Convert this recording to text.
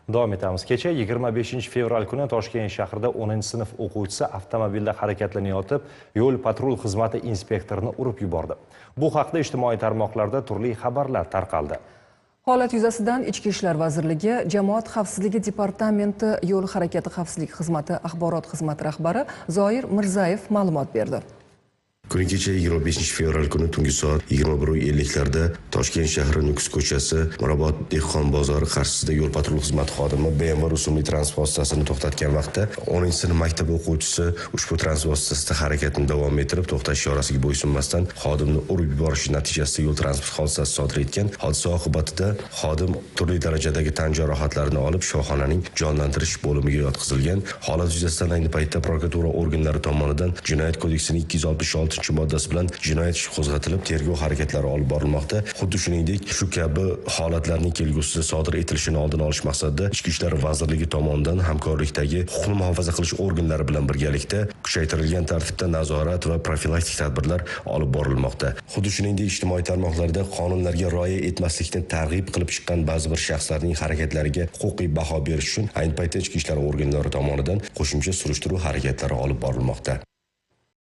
Davom etamiz. Kecha 25 fevral kuni Toshkent shahrida 10-sinf o'quvchisi avtomobilda harakatlanayotib, yo'l-patrul xizmati inspektorini urib yubordi. Bu haqda ijtimoiy tarmoqlarda turli xabarlar tarqaldi. Holat yuzasidan Ichki ishlar vazirligi, Jamoat xavfsizligi departamenti yo'l harakati xavfsizlik xizmati axborot xizmati rahbari Zoir Mirzayev ma'lumot berdi. Kuni kecha 25 fevral kuni tungi soat 21:50larda Toshkent shahri Nukus ko'chasi, Mirobod dehqon bozori qarshisida yo'l patrul xizmati xodimi BMW rusumli transport vositasini to'xtatgan vaqtda 10-sinf maktab o'quvchisi ushbu transport vositasida harakatini davom ettirib, to'xtash ishorasiga bo'ysunmasdan xodimni urib yuborishi natijasida yo'l transport hodisasi sodir etgan. Hodisa oqibatida xodim turli darajadagi tan jarohatlarini olib, shifoxonaning jonlantirish bo'limiga yotqizilgan. Holat yuzasidan ayni paytda prokuratura organlari tomonidan Jinoyat kodeksining 266 moddasi bilan jinoyat ishi qo'zg'atilib, tergov harakatlari olib borilmoqda. Xuddi shuningdek, shu kabi holatlarning kelgusida sodir etilishini oldini olish maqsadida Ichki ishlar vazirligi tomonidan hamkorlikdagi huquqni muhofaza qilish organlari bilan birgalikda kuchaytirilgan tartibda nazorat va profilaktik tadbirlar olib borilmoqda. Xuddi shuningdek, ijtimoiy tarmoqlarda qonunlarga rioya etmaslikdan targ'ib qilib chiqqan ba'zi bir shaxslarning harakatlariga huquqiy baho berish uchun ayni paytda Ichki ishlar organlari tomonidan qo'shimcha surishtiruv harakatlari olib borilmoqda.